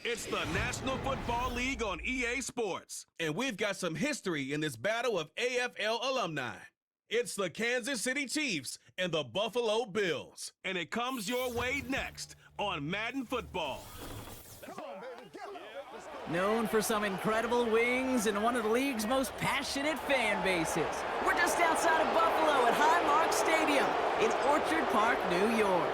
It's the National Football League on EA Sports, and we've got some history in this battle of AFL alumni. It's the Kansas City Chiefs and the Buffalo Bills, and it comes your way next on Madden Football. Known for some incredible wings and one of the league's most passionate fan bases. We're just outside of Buffalo at Highmark Stadium in Orchard Park, New York.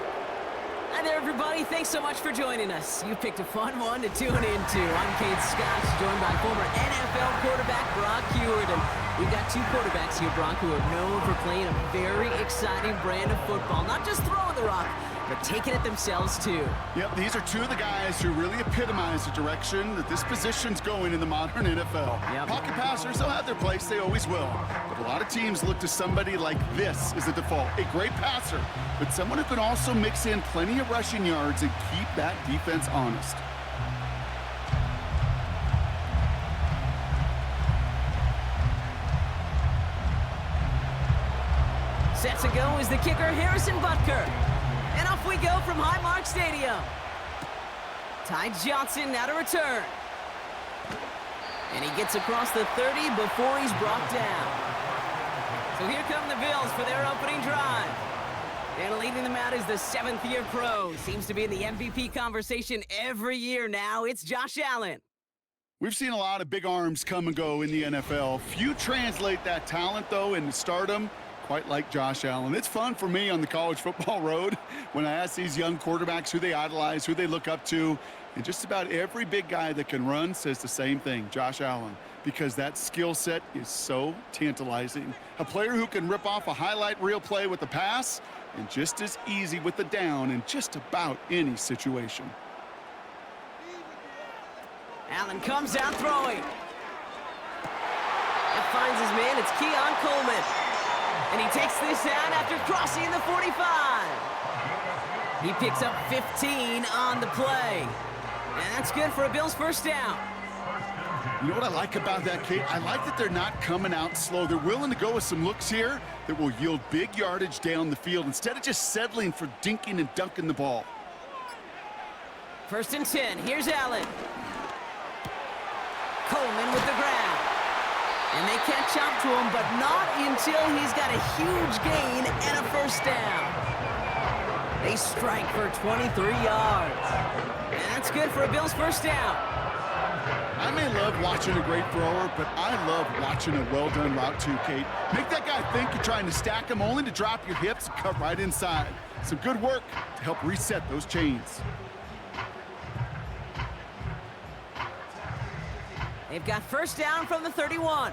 Hi there, everybody. Thanks so much for joining us. You picked a fun one to tune into. I'm Kate Scott, joined by former NFL quarterback Brock Hewitt. And we've got two quarterbacks here, Brock, who are known for playing a very exciting brand of football. Not just throwing the rock, but taking it themselves, too. Yep, these are two of the guys who really epitomize the direction that this position's going in the modern NFL. Yep. Pocket passers, they'll have their place. They always will. But a lot of teams look to somebody like this as a default. A great passer, but someone who can also mix in plenty of rushing yards and keep that defense honest. Set to go is the kicker, Harrison Butker. And off we go from Highmark Stadium. Ty Johnson now to return. And he gets across the 30 before he's brought down. So here come the Bills for their opening drive. And leading them out is the seventh-year pro. Seems to be in the MVP conversation every year now. It's Josh Allen. We've seen a lot of big arms come and go in the NFL. Few translate that talent, though, into stardom, quite like Josh Allen. It's fun for me on the college football road when I ask these young quarterbacks who they idolize, who they look up to, and just about every big guy that can run says the same thing, Josh Allen, because that skill set is so tantalizing. A player who can rip off a highlight reel play with the pass and just as easy with the down in just about any situation. Allen comes out throwing. And finds his man. It's Keon Coleman. And he takes this down after crossing the 45. He picks up 15 on the play. And that's good for a Bills first down. You know what I like about that, Kate? I like that they're not coming out slow. They're willing to go with some looks here that will yield big yardage down the field instead of just settling for dinking and dunking the ball. 1st and 10. Here's Allen. Coleman with the ground. And they catch up to him, but not until he's got a huge gain and a first down. They strike for 23 yards. And that's good for a Bills first down. I may love watching a great thrower, but I love watching a well-done route too, Kate. Make that guy think you're trying to stack him only to drop your hips and cut right inside. Some good work to help reset those chains. They've got first down from the 31.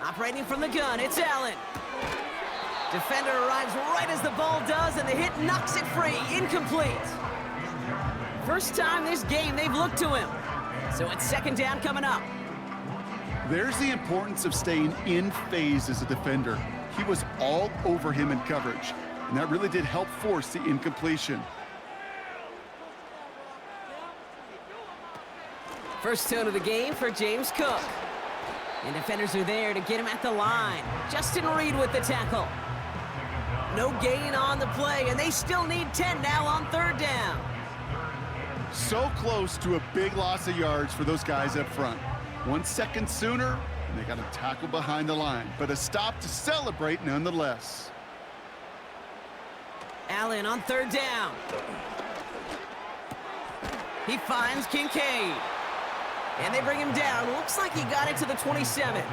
Operating from the gun, it's Allen. Defender arrives right as the ball does, and the hit knocks it free. Incomplete. First time this game they've looked to him. So it's 2nd down coming up. There's the importance of staying in phase as a defender. He was all over him in coverage, and that really did help force the incompletion. First tone of the game for James Cook. And defenders are there to get him at the line. Justin Reed with the tackle. No gain on the play, and they still need 10 now on 3rd down. So close to a big loss of yards for those guys up front. 1 second sooner, and they got a tackle behind the line, but a stop to celebrate nonetheless. Allen on 3rd down. He finds Kincaid. And they bring him down. Looks like he got it to the 27.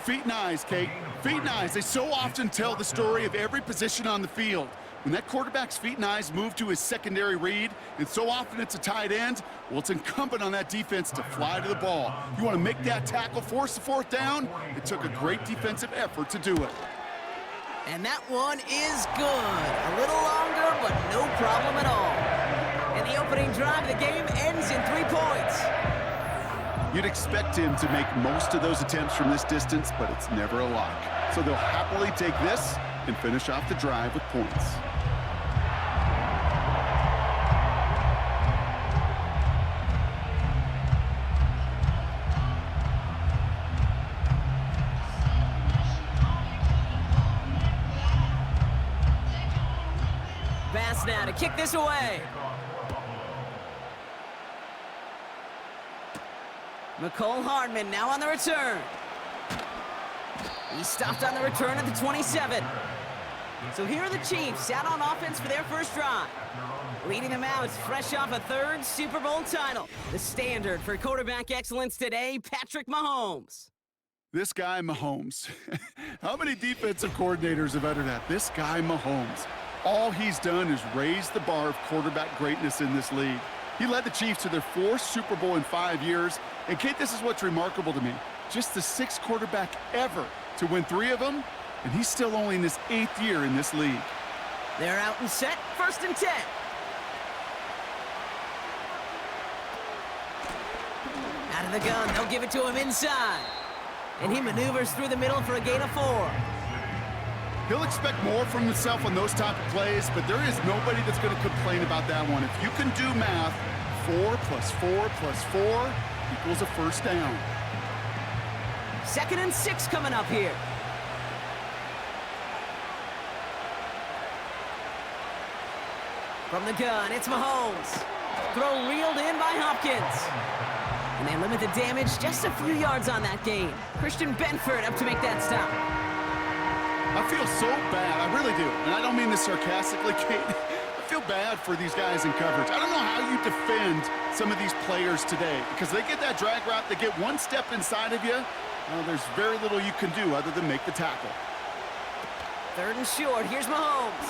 Feet and eyes, Kate. Feet and eyes. They so often tell the story of every position on the field. When that quarterback's feet and eyes move to his secondary read, and so often it's a tight end, well, it's incumbent on that defense to fly to the ball. You want to make that tackle, force the 4th down? It took a great defensive effort to do it. And that one is good. A little longer, but no problem at all. And the opening drive of the game ends in 3 points. You'd expect him to make most of those attempts from this distance, but it's never a lock. So they'll happily take this and finish off the drive with points. yards now to kick this away. McCole Hardman now on the return. He stopped on the return at the 27. So here are the Chiefs out on offense for their first drive. Leading them out, fresh off a third Super Bowl title. The standard for quarterback excellence today, Patrick Mahomes. This guy, Mahomes. How many defensive coordinators have uttered that? This guy, Mahomes. All he's done is raise the bar of quarterback greatness in this league. He led the Chiefs to their 4th Super Bowl in 5 years. And, Kate, this is what's remarkable to me. Just the 6th quarterback ever to win 3 of them, and he's still only in his 8th year in this league. They're out and set, 1st and 10. Out of the gun, they'll give it to him inside. And he maneuvers through the middle for a gain of 4. He'll expect more from himself on those type of plays, but there is nobody that's going to complain about that one. If you can do math, 4 plus 4 plus 4 equals a first down. 2nd and 6 coming up here. From the gun, it's Mahomes. Throw reeled in by Hopkins. And they limit the damage just a few yards on that gain. Christian Benford up to make that stop. I feel so bad, I really do. And I don't mean this sarcastically, Kate. I feel bad for these guys in coverage. I don't know how you defend some of these players today because they get that drag route, they get one step inside of you. There's very little you can do other than make the tackle. 3rd and short, here's Mahomes.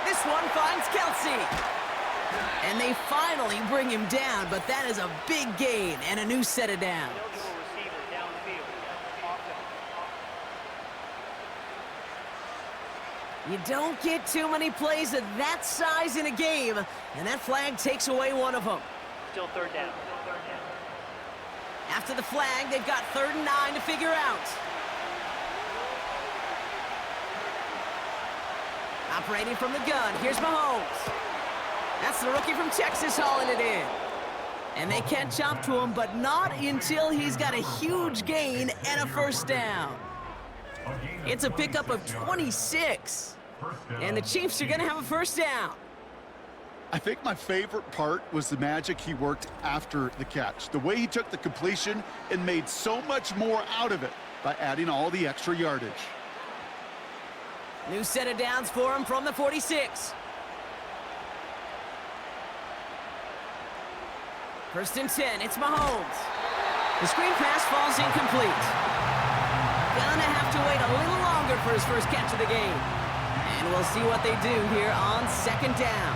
This one finds Kelsey. And they finally bring him down, but that is a big gain and a new set of downs. You don't get too many plays of that size in a game, and that flag takes away one of them. Still 3rd down. After the flag, they've got 3rd and 9 to figure out. Operating from the gun, here's Mahomes. That's the rookie from Texas hauling it in. And they can't jump to him, but not until he's got a huge gain and a first down. It's a pickup of 26. And the Chiefs are going to have a first down. I think my favorite part was the magic he worked after the catch. The way he took the completion and made so much more out of it by adding all the extra yardage. New set of downs for him from the 46. 1st and 10, it's Mahomes. The screen pass falls incomplete. Gonna have to wait a little longer for his first catch of the game. And we'll see what they do here on 2nd down.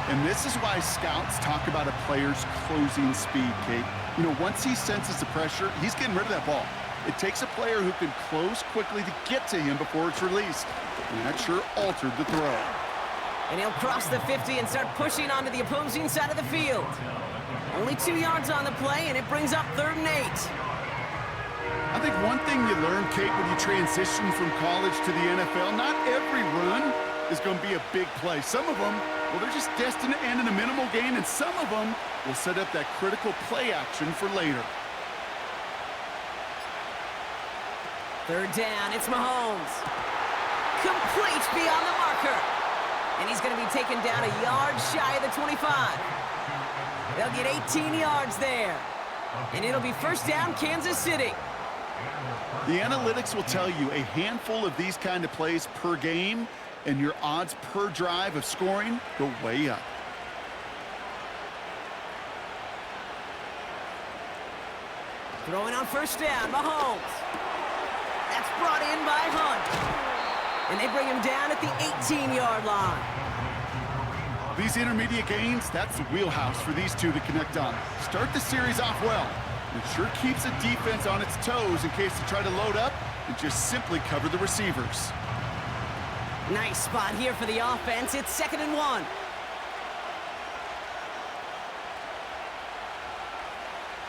And this is why scouts talk about a player's closing speed, Kate. You know, once he senses the pressure, he's getting rid of that ball. It takes a player who can close quickly to get to him before it's released. And that sure altered the throw. And he'll cross the 50 and start pushing onto the opposing side of the field. Only 2 yards on the play, and it brings up 3rd and 8. I think one thing you learn, Kate, when you transition from college to the NFL, not every run is going to be a big play. Some of them, well, they're just destined to end in a minimal gain, and some of them will set up that critical play action for later. 3rd down, it's Mahomes. Complete beyond the marker. And he's going to be taken down a yard shy of the 25. They'll get 18 yards there. And it'll be first down, Kansas City. The analytics will tell you a handful of these kind of plays per game, and your odds per drive of scoring go way up. Throwing on first down, Mahomes. That's brought in by Hunt. And they bring him down at the 18-yard line. These intermediate gains, that's the wheelhouse for these two to connect on. Start the series off well. It sure keeps the defense on its toes in case they try to load up and just simply cover the receivers. Nice spot here for the offense. It's 2nd and 1.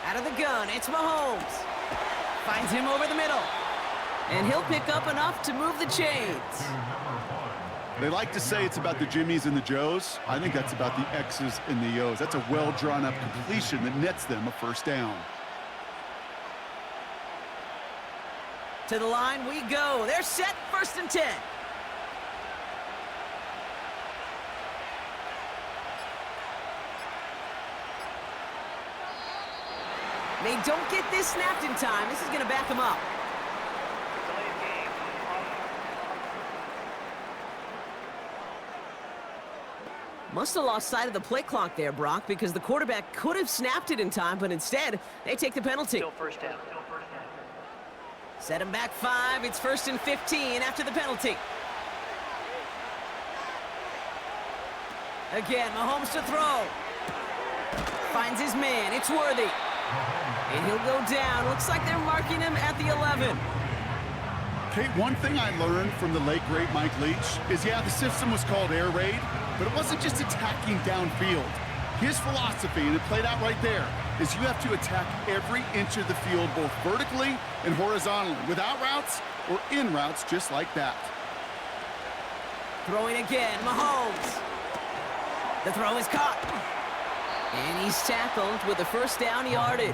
Out of the gun, it's Mahomes. Finds him over the middle. And he'll pick up enough to move the chains. They like to say it's about the Jimmies and the Joes. I think that's about the X's and the O's. That's a well-drawn-up completion that nets them a first down. To the line we go. They're set, 1st and 10. They don't get this snapped in time. This is going to back them up. Must have lost sight of the play clock there, Brock, because the quarterback could have snapped it in time, but instead, they take the penalty. Still first down. Set him back 5. It's 1st and 15 after the penalty. Again, Mahomes to throw. Finds his man. It's Worthy. And he'll go down. Looks like they're marking him at the 11. Okay, one thing I learned from the late, great Mike Leach is, yeah, the system was called air raid, but it wasn't just attacking downfield. His philosophy, and it played out right there, is you have to attack every inch of the field, both vertically and horizontally, without routes or in routes, just like that. Throwing again, Mahomes. The throw is caught. And he's tackled with a first down yardage.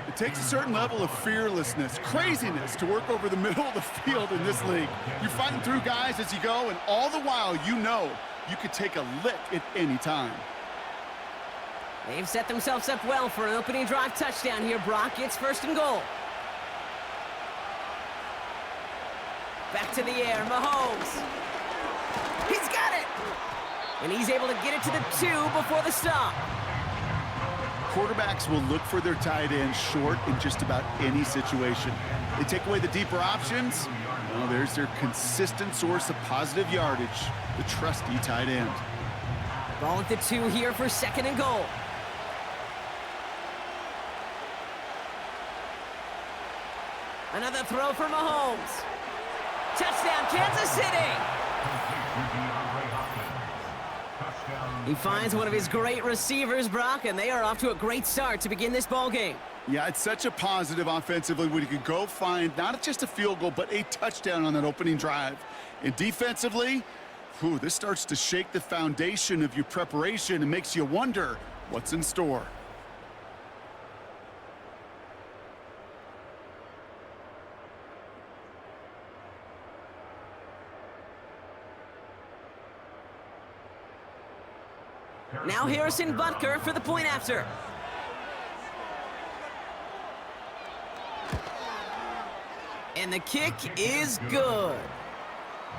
It takes a certain level of fearlessness, craziness to work over the middle of the field in this league. You're fighting through guys as you go, and all the while you know you could take a lick at any time. They've set themselves up well for an opening drive touchdown here, Brock. It's 1st and goal. Back to the air, Mahomes. He's got it! And he's able to get it to the 2 before the stop. Quarterbacks will look for their tight end short in just about any situation. They take away the deeper options. Well, there's their consistent source of positive yardage, the trusty tight end. Ball at the 2 here for 2nd and goal. Another throw for Mahomes. Touchdown, Kansas City! He finds one of his great receivers, Brock, and they are off to a great start to begin this ball game. Yeah, it's such a positive offensively when you can go find not just a field goal, but a touchdown on that opening drive. And defensively, this starts to shake the foundation of your preparation and makes you wonder what's in store. Now Harrison Butker for the point after. And the kick is good.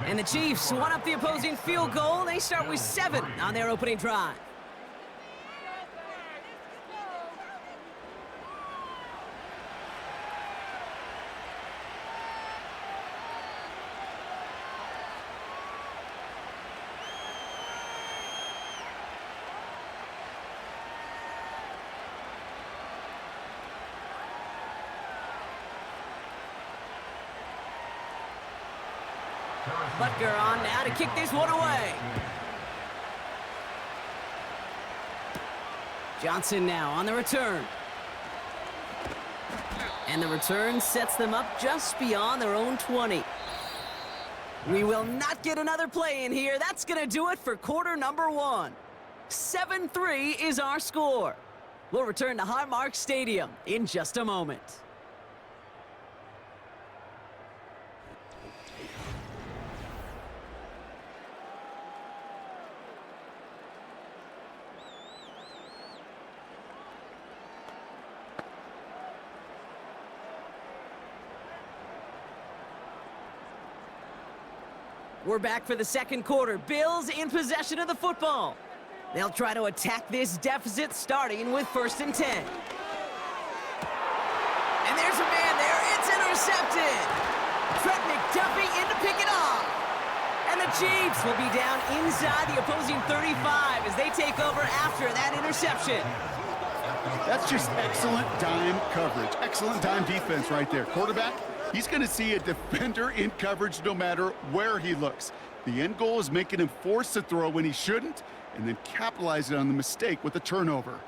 And the Chiefs one up the opposing field goal. They start with 7 on their opening drive. Butker on now to kick this one away. Johnson now on the return. And the return sets them up just beyond their own 20. We will not get another play in here. That's going to do it for quarter number 1. 7-3 is our score. We'll return to Highmark Stadium in just a moment. We're back for the second quarter. Bills in possession of the football. They'll try to attack this deficit starting with 1st and 10. And there's a man there. It's intercepted. Trent McDuffie in to pick it off. And the Chiefs will be down inside the opposing 35 as they take over after that interception. That's just excellent dime coverage. Excellent dime defense right there. Quarterback, he's going to see a defender in coverage no matter where he looks. The end goal is making him force a throw when he shouldn't, and then capitalizing on the mistake with a turnover.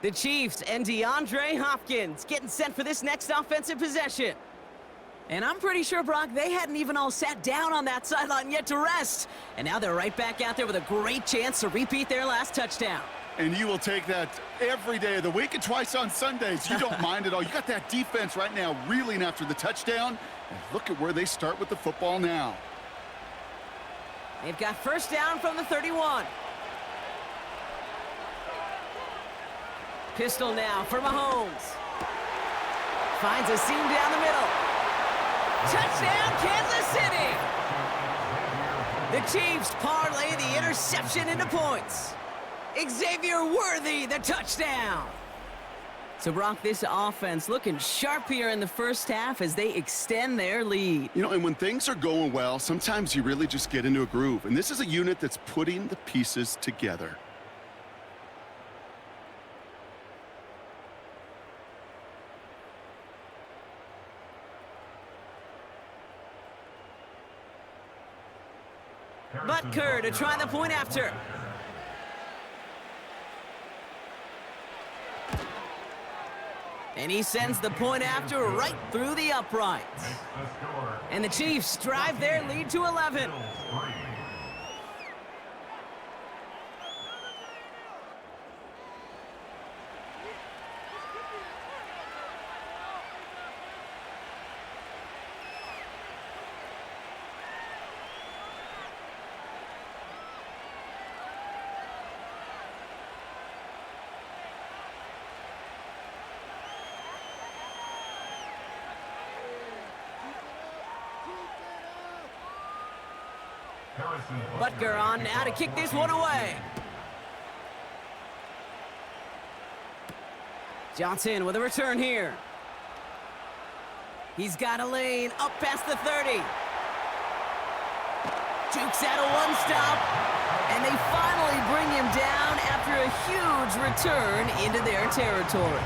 The Chiefs and DeAndre Hopkins getting set for this next offensive possession. And I'm pretty sure, Brock, they hadn't even all sat down on that sideline yet to rest. And now they're right back out there with a great chance to repeat their last touchdown. And you will take that every day of the week and twice on Sundays. You don't mind at all. You got that defense right now reeling after the touchdown. And look at where they start with the football now. They've got 1st down from the 31. Pistol now for Mahomes. Finds a seam down the middle. Touchdown, Kansas City! The Chiefs parlay the interception into points. Xavier Worthy, the touchdown. So, Brock, this offense looking sharp here in the first half as they extend their lead. You know, and when things are going well, sometimes you really just get into a groove. And this is a unit that's putting the pieces together. Butker to try the point after. And he sends the point after right through the uprights. And the Chiefs drive their lead to 11. Butker on now to kick this one away. Johnson with a return here. He's got a lane up past the 30. Jukes out a one-stop, and they finally bring him down after a huge return into their territory.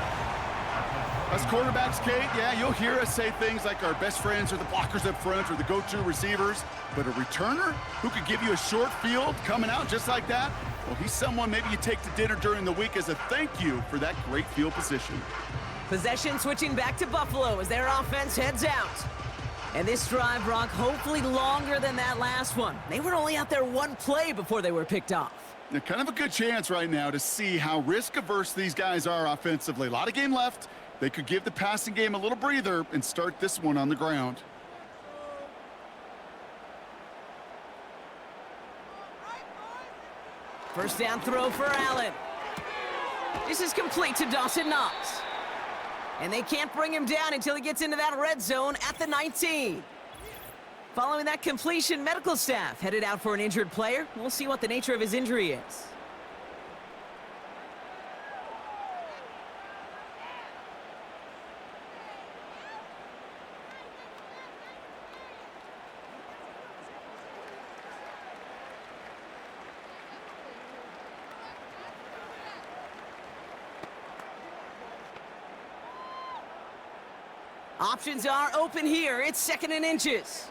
Us quarterbacks, Kate, yeah, you'll hear us say things like our best friends are the blockers up front or the go-to receivers, but a returner who could give you a short field coming out just like that, well, he's someone maybe you take to dinner during the week as a thank you for that great field position. Possession switching back to Buffalo as their offense heads out. And this drive, Brock, hopefully longer than that last one. They were only out there one play before they were picked off. They're kind of a good chance right now to see how risk-averse these guys are offensively. A lot of game left. They could give the passing game a little breather and start this one on the ground. First down throw for Allen. This is complete to Dawson Knox. And they can't bring him down until he gets into that red zone at the 19. Following that completion, medical staff headed out for an injured player. We'll see what the nature of his injury is. Options are open here. It's 2nd and inches.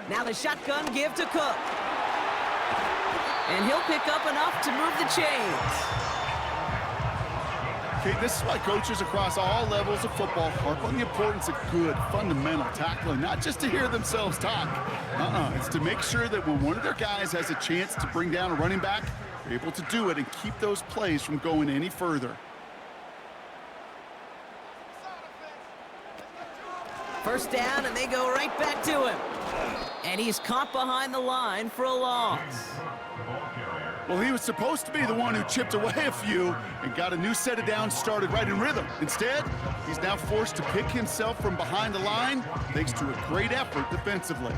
Now the shotgun give to Cook. And he'll pick up enough to move the chains. Okay, this is why coaches across all levels of football harp on the importance of good, fundamental tackling, not just to hear themselves talk. It's to make sure that when one of their guys has a chance to bring down a running back, they're able to do it and keep those plays from going any further. First down, and they go right back to him. And he's caught behind the line for a loss. Well, he was supposed to be the one who chipped away a few and got a new set of downs started right in rhythm. Instead, he's now forced to pick himself from behind the line thanks to a great effort defensively.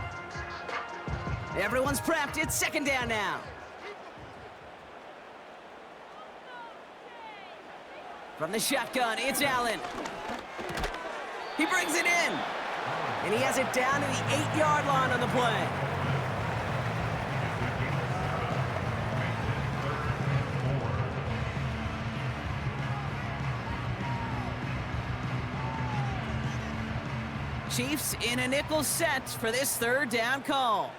Everyone's prepped. It's 2nd down now. From the shotgun, it's Allen. He brings it in. And he has it down to the 8-yard line on the play. Chiefs in a nickel set for this 3rd down call.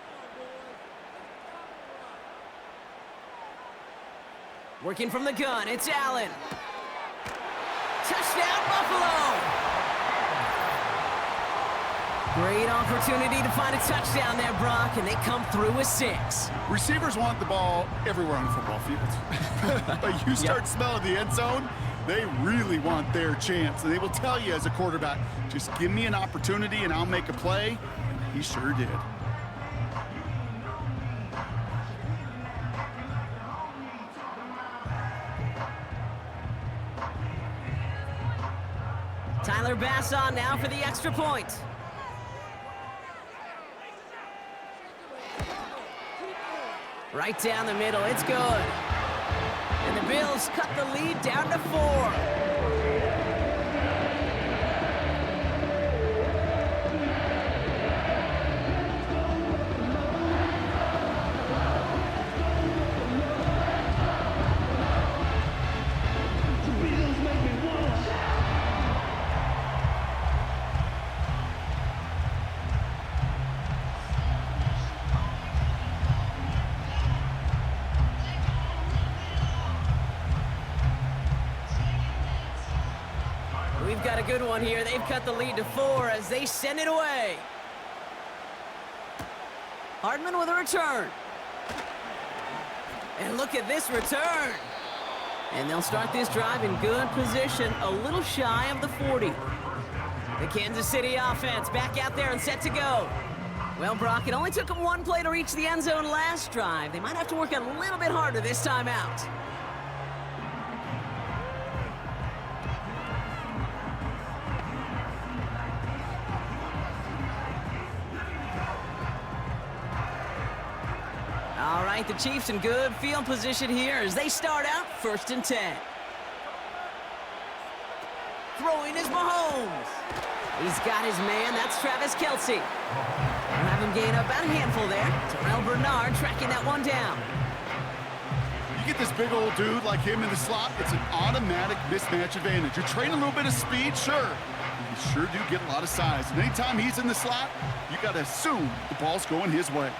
Working from the gun, it's Allen. Touchdown, Buffalo! Great opportunity to find a touchdown there, Brock, and they come through with 6. Receivers want the ball everywhere on the football field. But you start smelling the end zone, they really want their chance. And they will tell you as a quarterback, just give me an opportunity and I'll make a play. And he sure did. Tyler Bass on now for the extra point. Right down the middle, it's good. And the Bills cut the lead down to 4. We've got a good one here. They've cut the lead to 4 as they send it away. Hardman with a return. And look at this return. And they'll start this drive in good position, a little shy of the 40. The Kansas City offense back out there and set to go. Well, Brock, it only took them one play to reach the end zone last drive. They might have to work a little bit harder this time out. All right, the Chiefs in good field position here as they start out 1st and 10. Throwing is Mahomes. He's got his man. That's Travis Kelce. We'll have him gain up about a handful there. Terrell Bernard tracking that one down. You get this big old dude like him in the slot, it's an automatic mismatch advantage. You train a little bit of speed, sure. You sure do get a lot of size. And anytime he's in the slot, you got to assume the ball's going his way.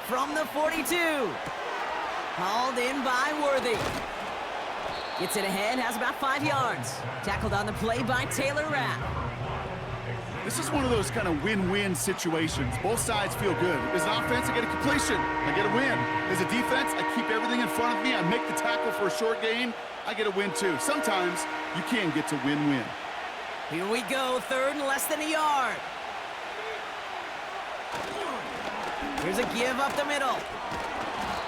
From the 42. Hauled in by Worthy. Gets it ahead, has about 5 yards. Tackled on the play by Taylor Rapp. This is one of those kind of win-win situations. Both sides feel good. As an offense, I get a completion. I get a win. As a defense, I keep everything in front of me. I make the tackle for a short gain. I get a win, too. Sometimes you can get to win-win. Here we go, 3rd and less than a yard. Here's a give up the middle.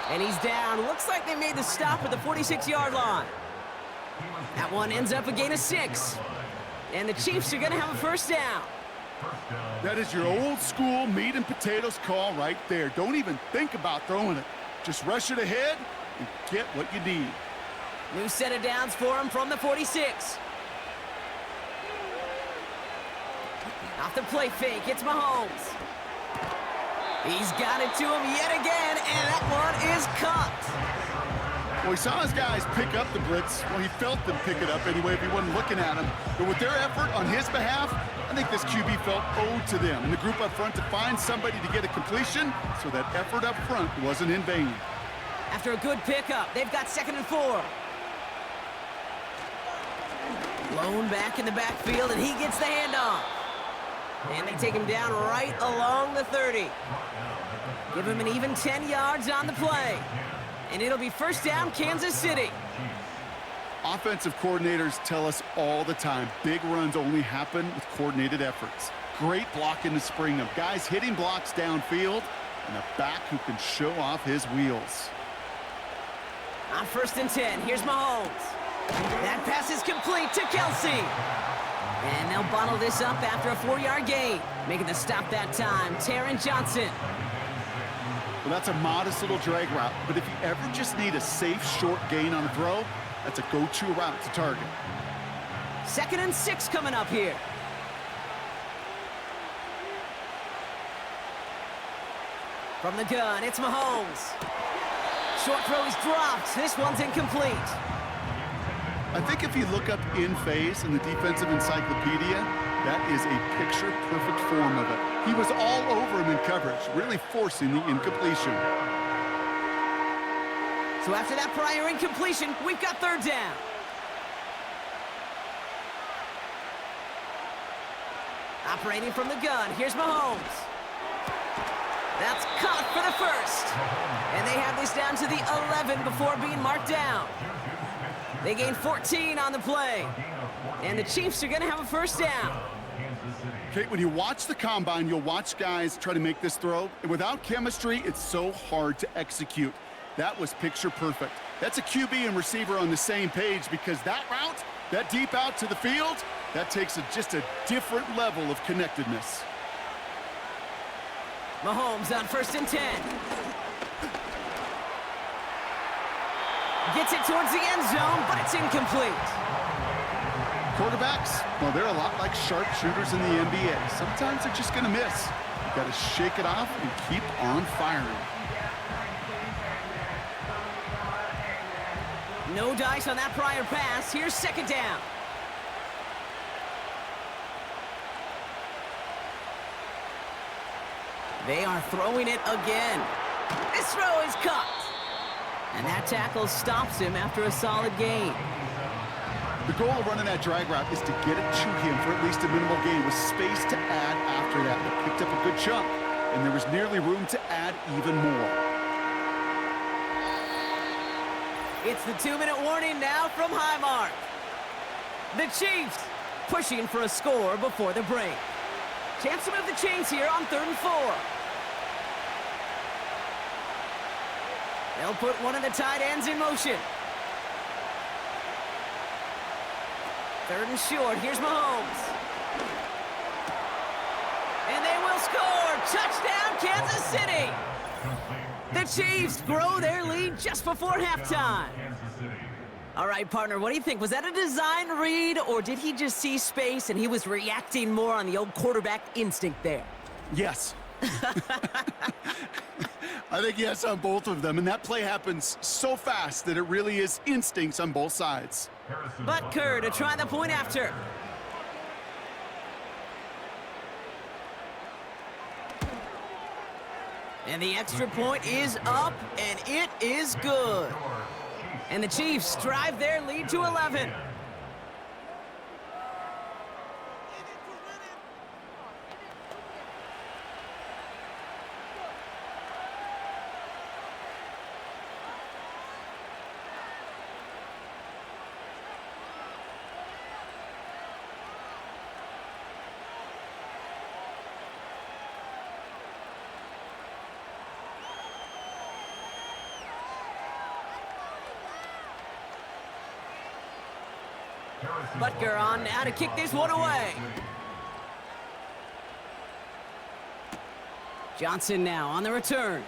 And he's down. Looks like they made the stop at the 46-yard line. That one ends up a gain of 6. And the Chiefs are going to have a 1st down. That is your old school meat and potatoes call right there. Don't even think about throwing it. Just rush it ahead and get what you need. New set of downs for him from the 46. Off the play fake, it's Mahomes. He's got it to him yet again, and that one is caught. Well, he saw his guys pick up the blitz. Well, he felt them pick it up anyway if he wasn't looking at him. But with their effort on his behalf, I think this QB felt owed to them and the group up front to find somebody to get a completion, so that effort up front wasn't in vain. After a good pickup, they've got 2nd and 4. Blown back in the backfield, and he gets the handoff. And they take him down right along the 30. Give him an even 10 yards on the play. And it'll be 1st down, Kansas City. Offensive coordinators tell us all the time, big runs only happen with coordinated efforts. Great blocking to spring them. Guys hitting blocks downfield, and a back who can show off his wheels. On 1st and 10, here's Mahomes. That pass is complete to Kelce. And they'll bottle this up after a 4-yard gain. Making the stop that time, Taron Johnson. Well, that's a modest little drag route, but if you ever just need a safe, short gain on a throw, that's a go-to route to target. 2nd and 6 coming up here. From the gun, it's Mahomes. Short throw is dropped. This one's incomplete. I think if you look up in phase in the defensive encyclopedia, that is a picture-perfect form of it. He was all over him in coverage, really forcing the incompletion. So after that prior incompletion, we've got 3rd down. Operating from the gun, here's Mahomes. That's caught for the 1st. And they have this down to the 11 before being marked down. They gain 14 on the play. And the Chiefs are going to have a 1st down. Kate, when you watch the combine, you'll watch guys try to make this throw. And without chemistry, it's so hard to execute. That was picture perfect. That's a QB and receiver on the same page, because that route, that deep out to the field, that takes just a different level of connectedness. Mahomes on 1st and 10. Gets it towards the end zone, but it's incomplete. Quarterbacks, well, they're a lot like sharpshooters in the NBA. Sometimes they're just going to miss. You've got to shake it off and keep on firing. No dice on that prior pass. Here's 2nd down. They are throwing it again. This throw is caught. And that tackle stops him after a solid gain. The goal of running that drag route is to get it to him for at least a minimal gain with space to add after that. They picked up a good chunk, and there was nearly room to add even more. It's the 2-minute warning now from Highmark. The Chiefs pushing for a score before the break. Chance to move the chains here on 3rd and 4. They'll put one of the tight ends in motion. 3rd and short. Here's Mahomes. And they will score. Touchdown, Kansas City. The Chiefs grow their lead just before halftime. All right, partner, what do you think? Was that a design read, or did he just see space and he was reacting more on the old quarterback instinct there? Yes. I think yes on both of them, and that play happens so fast that it really is instincts on both sides. Butker to try the point after. And the extra point is up, and it is good. And the Chiefs drive their lead to 11. Butker on now to kick this one away. Johnson now on the return.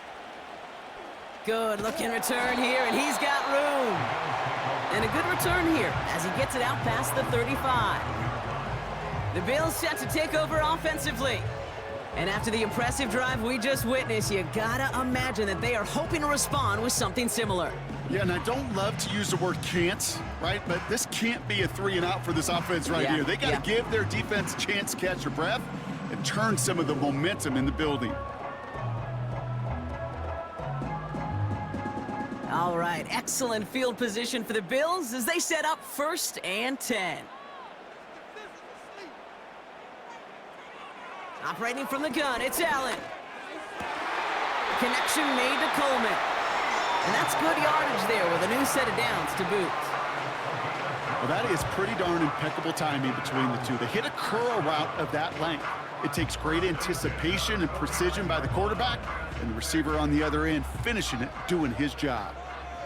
Good looking return here, and he's got room. And a good return here as he gets it out past the 35. The Bills set to take over offensively. And after the impressive drive we just witnessed, you gotta imagine that they are hoping to respond with something similar. Yeah, and I don't love to use the word can't, right? But this can't be a 3-and-out for this offense here. They got to give their defense a chance to catch their breath and turn some of the momentum in the building. All right, excellent field position for the Bills as they set up 1st and 10. Operating from the gun, it's Allen. Connection made to Coleman. And that's good yardage there with a new set of downs to boot. Well, that is pretty darn impeccable timing between the two. They hit a curl route of that length. It takes great anticipation and precision by the quarterback, and the receiver on the other end finishing it, doing his job.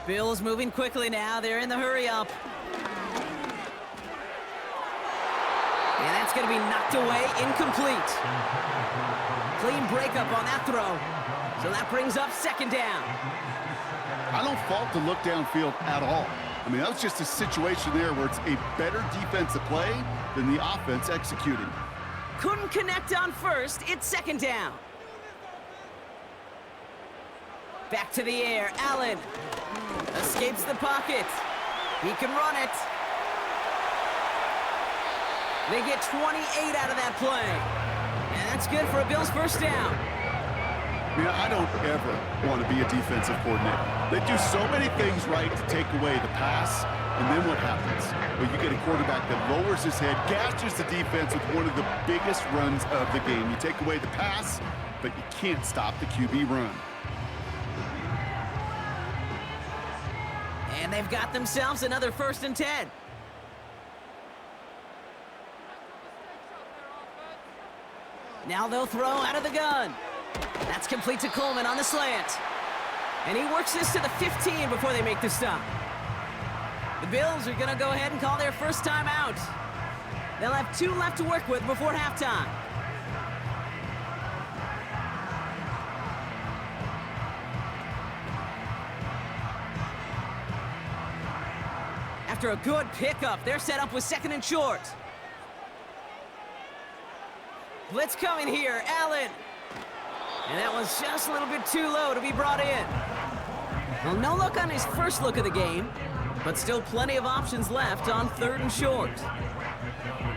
Bills moving quickly now. They're in the hurry-up. And that's going to be knocked away, incomplete. Clean breakup on that throw. So that brings up 2nd down. I don't fault the look downfield at all. I mean, that was just a situation there where it's a better defensive play than the offense executing. Couldn't connect on 1st. It's 2nd down. Back to the air. Allen escapes the pocket. He can run it. They get 28 out of that play. And that's good for a Bills 1st down. I mean, I don't ever want to be a defensive coordinator. They do so many things right to take away the pass, and then what happens? Well, you get a quarterback that lowers his head, gashes the defense with one of the biggest runs of the game. You take away the pass, but you can't stop the QB run. And they've got themselves another 1st and 10. Now they'll throw out of the gun. That's complete to Coleman on the slant. And he works this to the 15 before they make the stop. The Bills are going to go ahead and call their first timeout. They'll have 2 left to work with before halftime. After a good pickup, they're set up with 2nd and short. Blitz coming here, Allen. And that was just a little bit too low to be brought in. Well, no look on his first look of the game, but still plenty of options left on 3rd and short.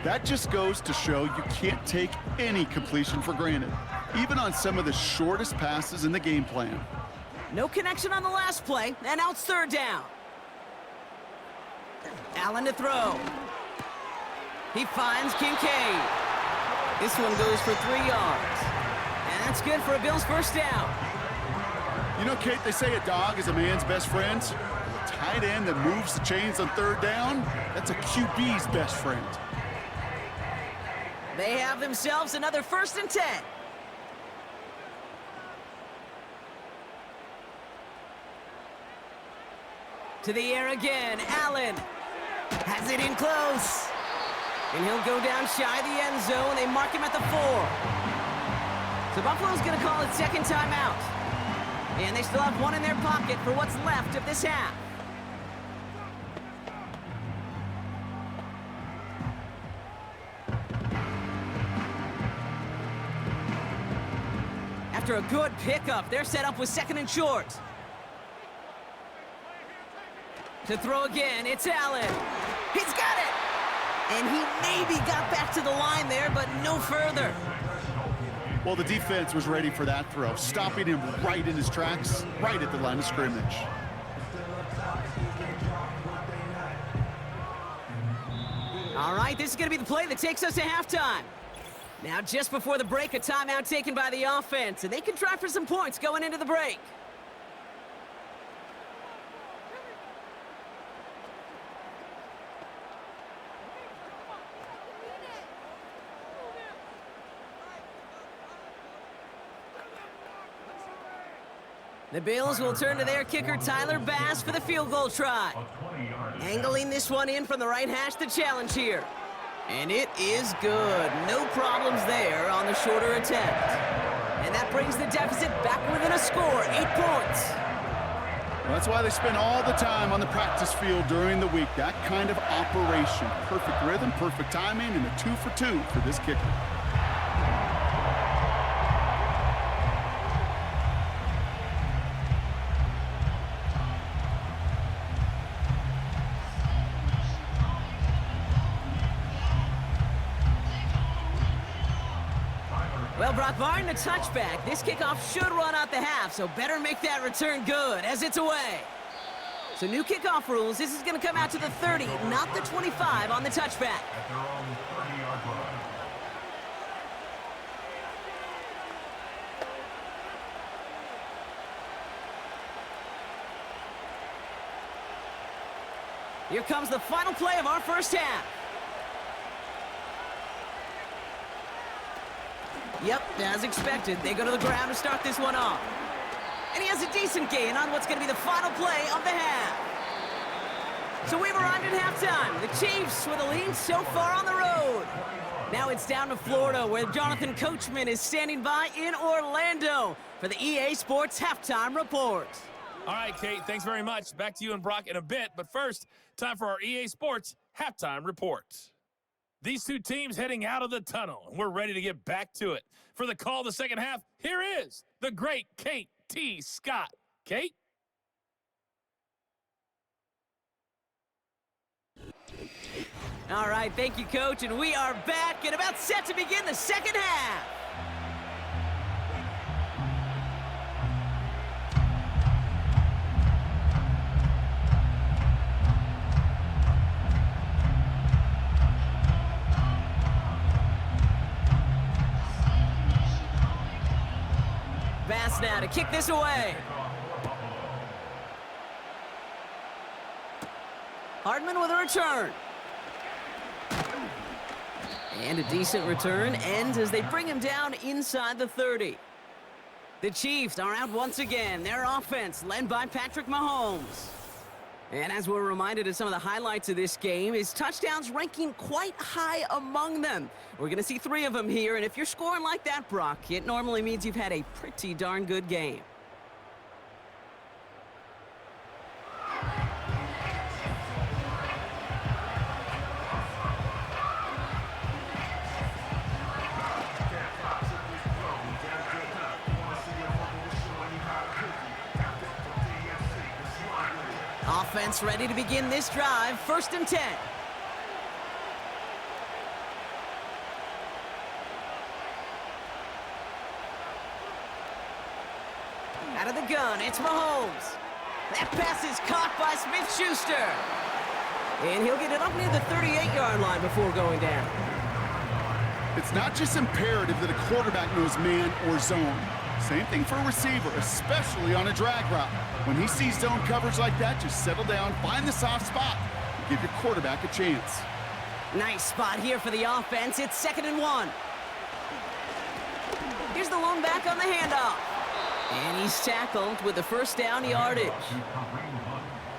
That just goes to show you can't take any completion for granted, even on some of the shortest passes in the game plan. No connection on the last play, and now it's 3rd down. Allen to throw. He finds Kincaid. This one goes for 3 yards. And that's good for a Bills first down. You know, Kate, they say a dog is a man's best friend. A tight end that moves the chains on 3rd down, that's a QB's best friend. They have themselves another 1st and 10. To the air again, Allen has it in close. And he'll go down shy of the end zone. They mark him at the 4. So Buffalo's going to call it 2nd timeout. And they still have 1 in their pocket for what's left of this half. After a good pickup, they're set up with 2nd and short. To throw again, it's Allen. He's got it! And he maybe got back to the line there, but no further. Well, the defense was ready for that throw, stopping him right in his tracks, right at the line of scrimmage. All right, this is going to be the play that takes us to halftime. Now, just before the break, a timeout taken by the offense, and they can try for some points going into the break. The Bills will turn to their kicker, Tyler Bass, for the field goal try. Angling this one in from the right hash, the challenge here. And it is good. No problems there on the shorter attempt. And that brings the deficit back within a score, 8 points. Well, that's why they spend all the time on the practice field during the week. That kind of operation. Perfect rhythm, perfect timing, and a 2 for 2 for this kicker. Well, Brock, barring the touchback, this kickoff should run out the half, so better make that return good as it's away. So new kickoff rules, this is going to come out to the 30, not the 25 on the touchback. At their own 30-yard line. Here comes the final play of our first half. Yep, as expected, they go to the ground to start this one off. And he has a decent gain on what's going to be the final play of the half. So we've arrived at halftime. The Chiefs with a lead so far on the road. Now it's down to Florida, where Jonathan Coachman is standing by in Orlando for the EA Sports Halftime Report. All right, Kate, thanks very much. Back to you and Brock in a bit. But first, time for our EA Sports Halftime Report. These two teams heading out of the tunnel, and we're ready to get back to it. For the call of the second half, here is the great Kate T. Scott. Kate? All right, thank you, Coach, and we are back and about set to begin the second half. Bass now to kick this away. Hardman with a return. And a decent return ends as they bring him down inside the 30. The Chiefs are out once again. Their offense led by Patrick Mahomes. And as we're reminded of some of the highlights of this game, his touchdowns ranking quite high among them. We're going to see 3 of them here, and if you're scoring like that, Brock, it normally means you've had a pretty darn good game. Offense ready to begin this drive. 1st and 10. Out of the gun, it's Mahomes. That pass is caught by Smith-Schuster. And he'll get it up near the 38-yard line before going down. It's not just imperative that a quarterback knows man or zone. Same thing for a receiver, especially on a drag route. When he sees zone coverage like that, just settle down, find the soft spot, and give your quarterback a chance. Nice spot here for the offense. It's 2nd and 1. Here's the lone back on the handoff. And he's tackled with the 1st down yardage.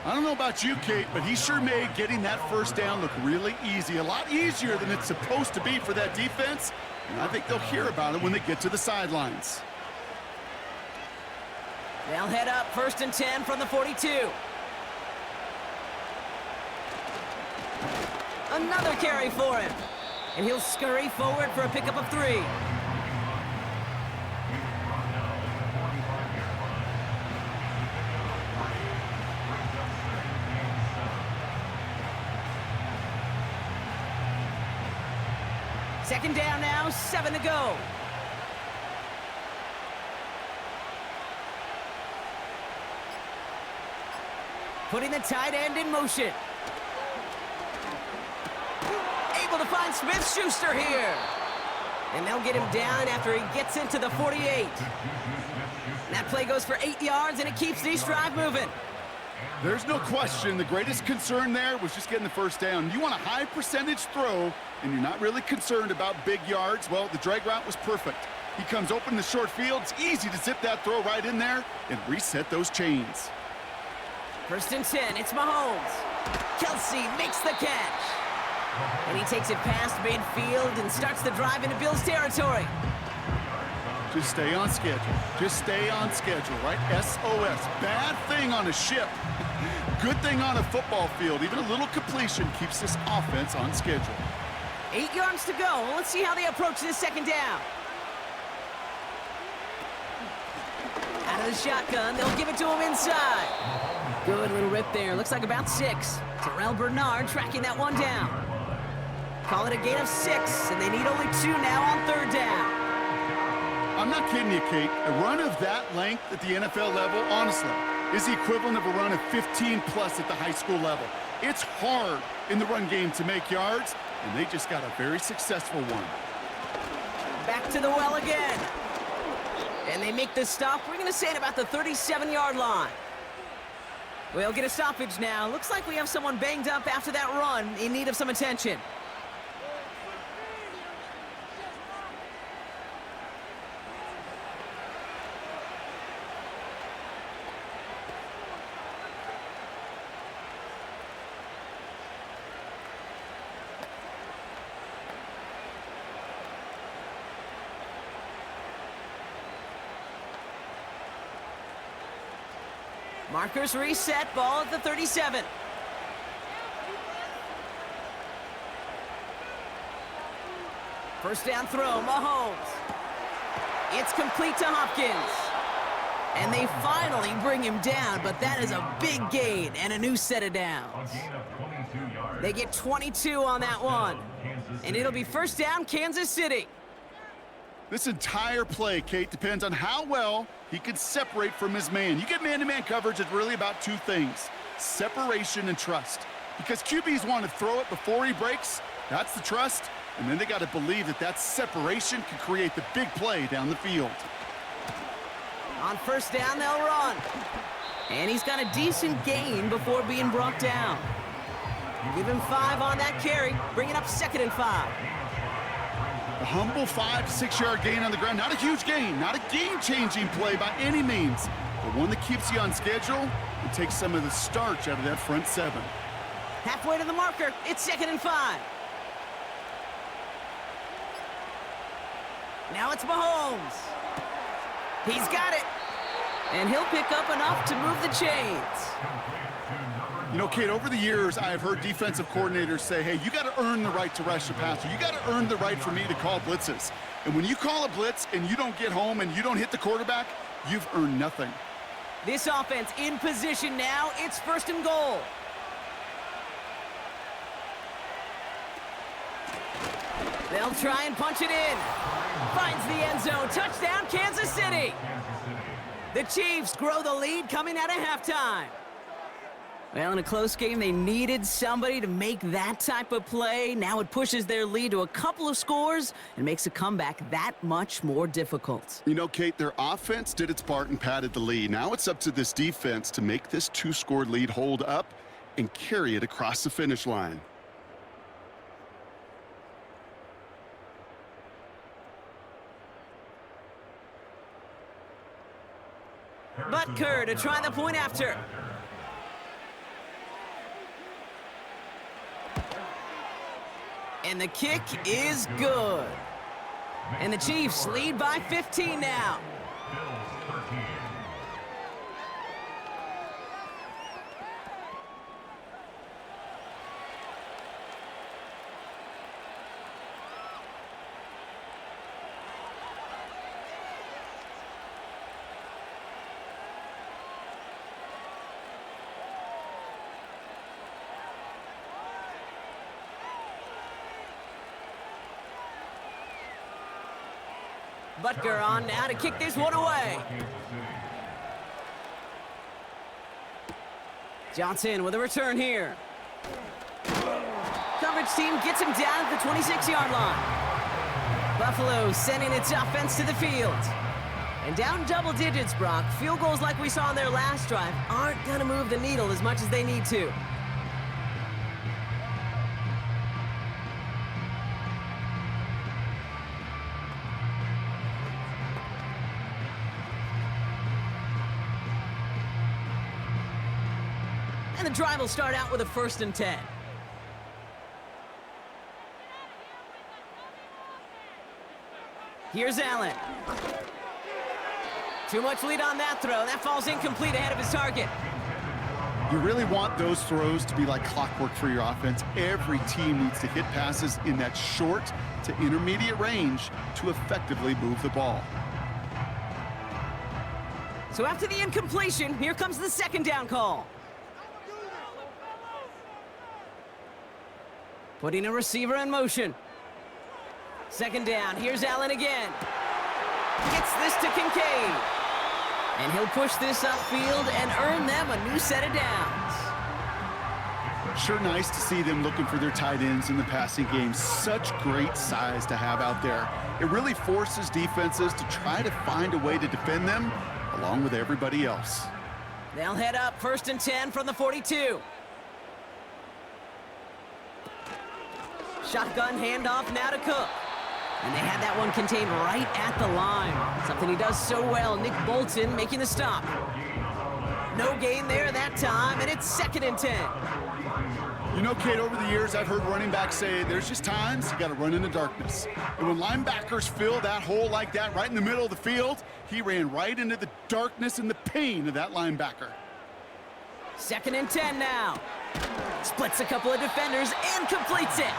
I don't know about you, Kate, but he sure made getting that 1st down look really easy. A lot easier than it's supposed to be for that defense. And I think they'll hear about it when they get to the sidelines. They'll head up 1st and 10 from the 42. Another carry for him. And he'll scurry forward for a pickup of 3. Second down now, 7 to go. Putting the tight end in motion. Able to find Smith-Schuster here. And they'll get him down after he gets into the 48. That play goes for 8 yards, and it keeps this drive moving. There's no question the greatest concern there was just getting the 1st down. You want a high percentage throw, and you're not really concerned about big yards. Well, the drag route was perfect. He comes open in the short field. It's easy to zip that throw right in there and reset those chains. 1st and 10, it's Mahomes. Kelsey makes the catch. And he takes it past midfield and starts the drive into Bills territory. Just stay on schedule. Just stay on schedule, right? SOS. Bad thing on a ship. Good thing on a football field. Even a little completion keeps this offense on schedule. 8 yards to go. Let's see how they approach this 2nd down. Out of the shotgun, they'll give it to him inside. Good little rip there. Looks like about 6. Terrell Bernard tracking that one down. Call it a gain of 6, and they need only 2 now on 3rd down. I'm not kidding you, Kate. A run of that length at the NFL level, honestly, is the equivalent of a run of 15-plus at the high school level. It's hard in the run game to make yards, and they just got a very successful one. Back to the well again. And they make this stop. We're going to say at about the 37-yard line. We'll get a stoppage now. Looks like we have someone banged up after that run in need of some attention. Markers reset, ball at the 37. First down throw, Mahomes. It's complete to Hopkins. And they finally bring him down, but that is a big gain and a new set of downs. They get 22 on that one. And it'll be 1st down, Kansas City. This entire play, Kate, depends on how well he can separate from his man. You get man-to-man coverage, it's really about 2 things, separation and trust. Because QBs want to throw it before he breaks, that's the trust, and then they got to believe that that separation can create the big play down the field. On 1st down, they'll run. And he's got a decent gain before being brought down. Give him 5 on that carry, bring it up 2nd and 5. A humble 5 to 6 yard gain on the ground. Not a huge gain, not a game-changing play by any means, but one that keeps you on schedule and takes some of the starch out of that front 7. Halfway to the marker. It's 2nd and 5. Now it's Mahomes. He's got it. And he'll pick up enough to move the chains. You know, Kate, over the years, I have heard defensive coordinators say, hey, you got to earn the right to rush the passer. You got to earn the right for me to call blitzes. And when you call a blitz and you don't get home and you don't hit the quarterback, you've earned nothing. This offense in position now. It's 1st and goal. They'll try and punch it in. Finds the end zone. Touchdown, Kansas City. The Chiefs grow the lead coming out of halftime. Well, in a close game, they needed somebody to make that type of play. Now it pushes their lead to a couple of scores and makes a comeback that much more difficult. You know, Kate, their offense did its part and padded the lead. Now it's up to this defense to make this 2-score lead hold up and carry it across the finish line. Butker to try the point after. And the kick is good. And the Chiefs lead by 15 now. Butker on now to kick this one away. Johnson with a return here. Coverage team gets him down at the 26-yard line. Buffalo sending its offense to the field. And down double digits, Brock. Field goals like we saw on their last drive aren't going to move the needle as much as they need to. And the drive will start out with a 1st and 10. Here's Allen. Too much lead on that throw. That falls incomplete ahead of his target. You really want those throws to be like clockwork for your offense. Every team needs to hit passes in that short to intermediate range to effectively move the ball. So after the incompletion, here comes the 2nd down call. Putting a receiver in motion. 2nd down. Here's Allen again. Gets this to Kincaid. And he'll push this upfield and earn them a new set of downs. Sure nice to see them looking for their tight ends in the passing game. Such great size to have out there. It really forces defenses to try to find a way to defend them along with everybody else. They'll head up 1st and 10 from the 42. Shotgun handoff now to Cook. And they had that one contained right at the line. Something he does so well. Nick Bolton making the stop. No gain there that time, and it's 2nd and 10. You know, Kate, over the years, I've heard running backs say there's just times you got to run in the darkness. And when linebackers fill that hole like that right in the middle of the field, he ran right into the darkness and the pain of that linebacker. 2nd and 10 now. Splits a couple of defenders and completes it.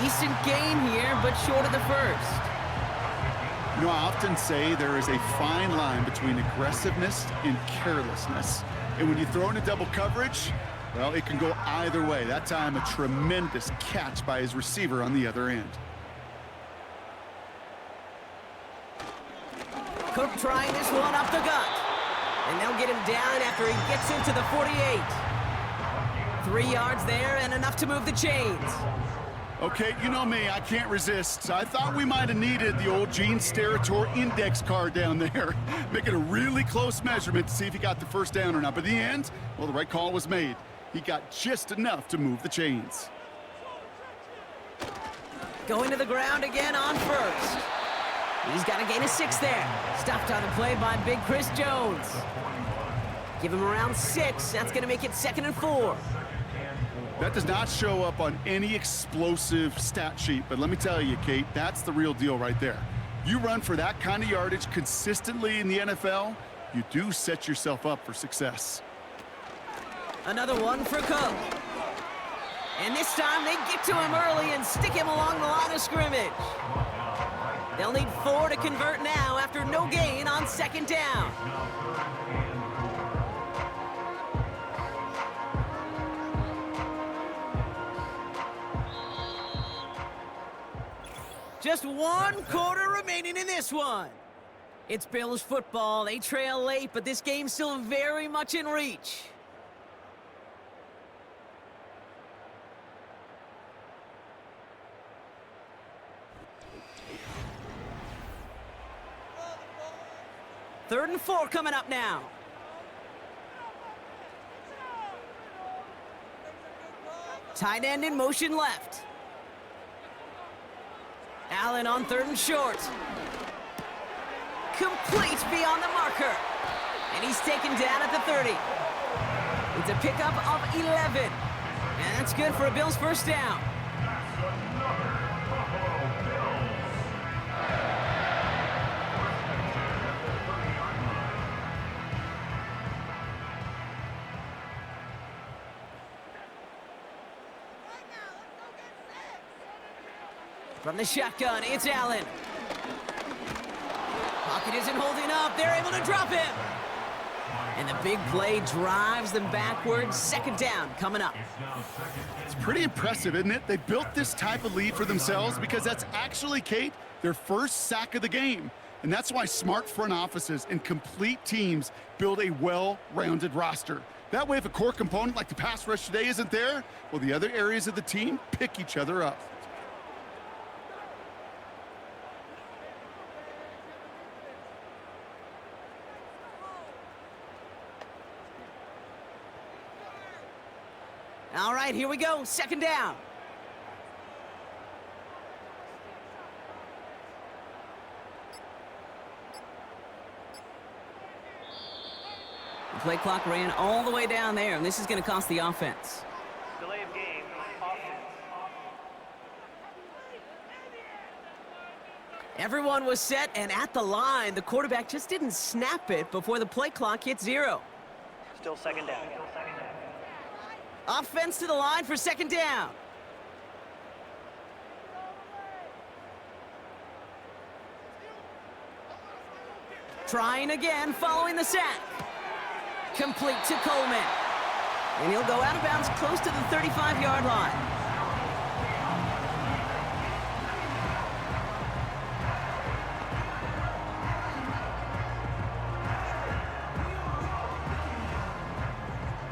Decent gain here, but short of the 1st. You know, I often say there is a fine line between aggressiveness and carelessness. And when you throw into double coverage, well, it can go either way. That time, a tremendous catch by his receiver on the other end. Cook trying this one up the gut. And they'll get him down after he gets into the 48. 3 yards there and enough to move the chains. Okay, you know me, I can't resist. I thought we might have needed the old Gene Steratore index card down there. Making a really close measurement to see if he got the 1st down or not. But in the end, well, the right call was made. He got just enough to move the chains. Going to the ground again on first. He's got to gain a 6 there. Stopped on the play by Big Chris Jones. Give him around 6. That's going to make it 2nd and 4. That does not show up on any explosive stat sheet, but let me tell you, Kate, that's the real deal right there. You run for that kind of yardage consistently in the NFL, you do set yourself up for success. Another one for Cook. And this time they get to him early and stick him along the line of scrimmage. They'll need 4 to convert now after no gain on 2nd down. Just 1 quarter remaining in this one. It's Bills football. They trail late, but this game's still very much in reach. Third and 4 coming up now. Tight end in motion left. Allen on 3rd and short. Complete beyond the marker. And he's taken down at the 30. It's a pickup of 11. And that's good for a Bills first down. From the shotgun, it's Allen. Pocket isn't holding up. They're able to drop him. And the big play drives them backwards. 2nd down coming up. It's pretty impressive, isn't it? They built this type of lead for themselves because that's actually, Kate, their first sack of the game. And that's why smart front offices and complete teams build a well-rounded roster. That way, if a core component like the pass rush today isn't there, well, the other areas of the team pick each other up. All right, here we go. 2nd down. The play clock ran all the way down there, and this is going to cost the offense. Delay of game, offense. Everyone was set and at the line. The quarterback just didn't snap it before the play clock hit 0. Still 2nd down. Offense to the line for 2nd down. Trying again following the sack. Complete to Coleman. And he'll go out of bounds close to the 35-yard line.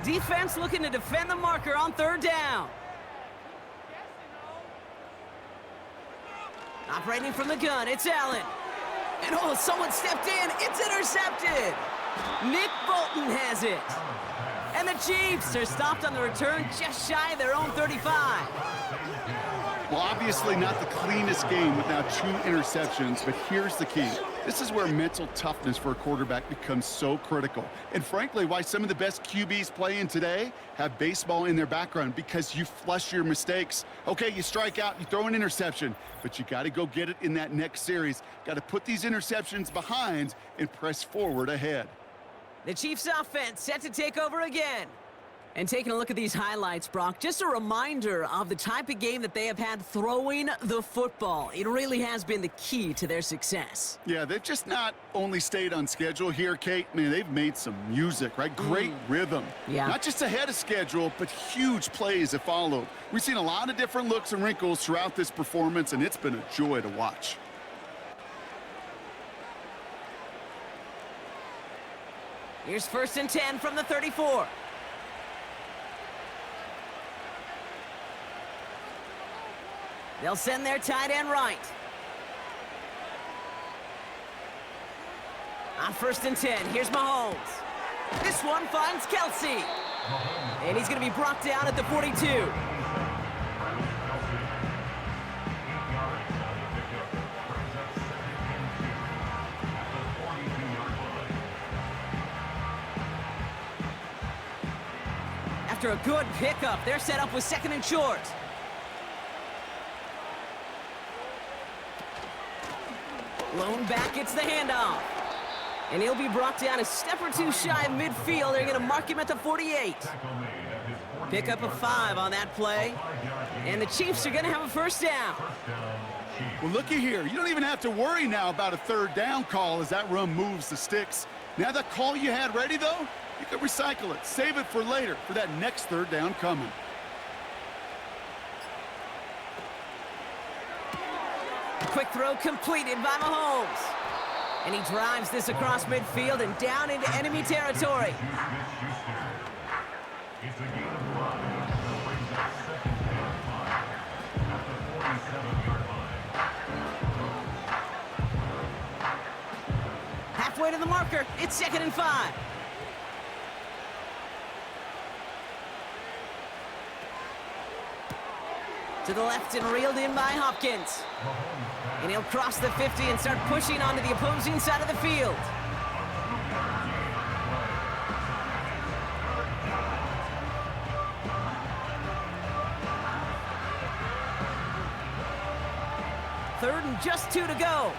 Defense looking to defend the marker on 3rd down. Operating from the gun, it's Allen. And oh, someone stepped in. It's intercepted. Nick Bolton has it. And the Chiefs are stopped on the return just shy of their own 35. Well, obviously not the cleanest game with now 2 interceptions, but here's the key. This is where mental toughness for a quarterback becomes so critical. And frankly, why some of the best QBs playing today have baseball in their background, because you flush your mistakes. Okay, you strike out, you throw an interception, but you got to go get it in that next series. Got to put these interceptions behind and press forward ahead. The Chiefs offense set to take over again. And taking a look at these highlights, Brock, just a reminder of the type of game that they have had throwing the football. It really has been the key to their success. Yeah, they've just not only stayed on schedule here, Kate. I mean, they've made some music, right? Great rhythm. Yeah. Not just ahead of schedule, but huge plays have followed. We've seen a lot of different looks and wrinkles throughout this performance, and it's been a joy to watch. Here's 1st and 10 from the 34. They'll send their tight end right. On 1st and 10, here's Mahomes. This one finds Kelsey. And he's going to be brought down at the 42. after a good pickup. They're set up with second and short. Lone back gets the handoff. And he'll be brought down a step or two shy of midfield. They're going to mark him at the 48. Pick up a 5 on that play. And the Chiefs are going to have a first down. Well, looky here. You don't even have to worry now about a third down call as that run moves the sticks. Now that call you had ready, though, you can recycle it. Save it for later for that next third down coming. Quick throw completed by Mahomes. And he drives this across midfield and down into enemy territory. It's a gain of 5. That brings up second and 5 at the 47-yard line. Halfway to the marker, it's second and 5. To the left and reeled in by Hopkins. And he'll cross the 50 and start pushing onto the opposing side of the field. Third and just 2 to go.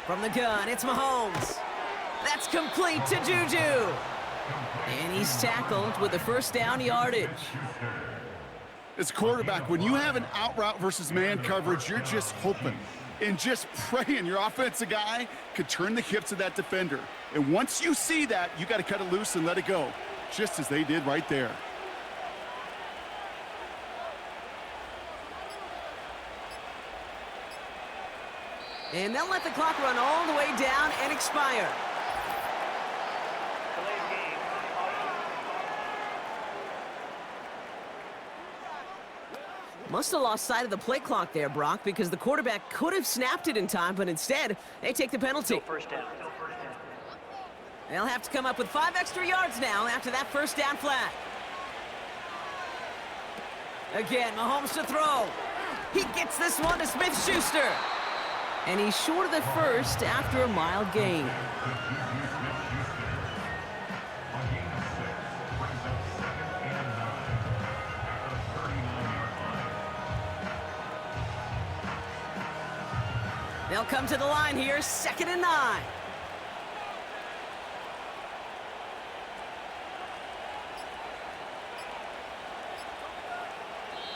From the gun, it's Mahomes. That's complete to Juju. And he's tackled with the first down yardage. As quarterback, when you have an out route versus man coverage, you're just hoping and just praying your offensive guy could turn the hips of that defender. And once you see that, you got to cut it loose and let it go, just as they did right there. And they'll let the clock run all the way down and expire. Delay of game off. Must have lost sight of the play clock there, Brock, because the quarterback could have snapped it in time, but instead, they take the penalty. First down. They'll have to come up with 5 extra yards now after that first down flag. Again, Mahomes to throw. He gets this one to Smith-Schuster. And he's short of the first after a mild gain. They'll come to the line here, 2nd and 9.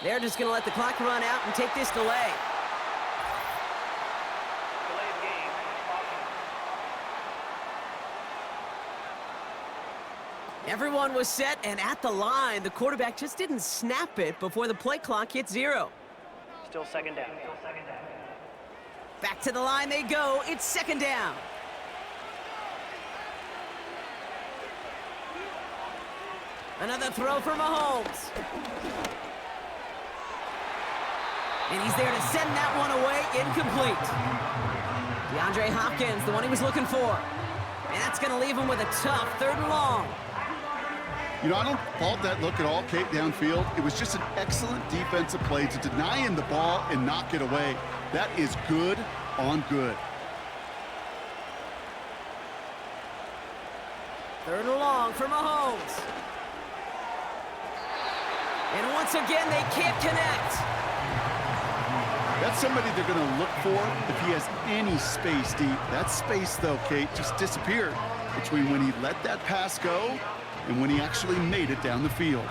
They're just going to let the clock run out and take this delay. Delay of game off. Everyone was set and at the line. The quarterback just didn't snap it before the play clock hit 0. Still second down. Back to the line they go. It's 2nd down. Another throw for Mahomes. And he's there to send that one away, incomplete. DeAndre Hopkins, the one he was looking for. And that's going to leave him with a tough 3rd and long. You know, I don't fault that look at all, Kate, downfield. It was just an excellent defensive play to deny him the ball and knock it away. That is good on good. 3rd and long for Mahomes. And once again, they can't connect. That's somebody they're going to look for if he has any space deep. That space, though, Kate, just disappeared between when he let that pass go and when he actually made it down the field.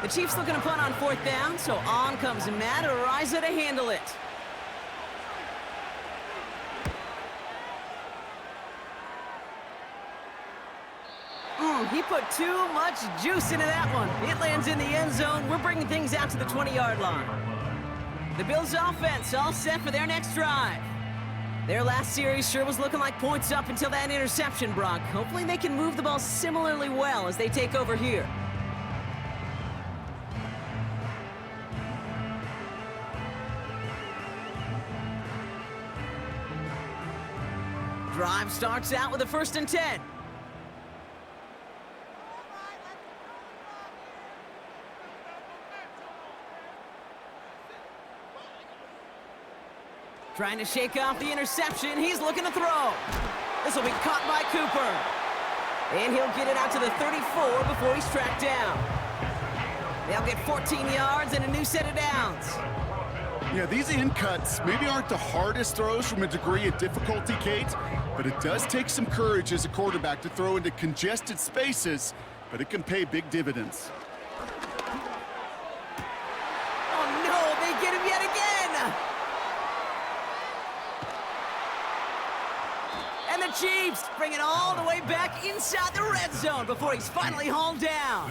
The Chiefs looking to punt on 4th down, so on comes Matt Araiza to handle it. He put too much juice into that one. It lands in the end zone. We're bringing things out to the 20-yard line. The Bills' offense all set for their next drive. Their last series sure was looking like points up until that interception, Brock. Hopefully they can move the ball similarly well as they take over here. Drive starts out with a 1st and 10. Trying to shake off the interception. He's looking to throw. This will be caught by Cooper. And he'll get it out to the 34 before he's tracked down. They'll get 14 yards and a new set of downs. Yeah, these in cuts maybe aren't the hardest throws from a degree of difficulty, Kate, but it does take some courage as a quarterback to throw into congested spaces, but it can pay big dividends. Oh no, they get him yet again! And the Chiefs bring it all the way back inside the red zone before he's finally hauled down.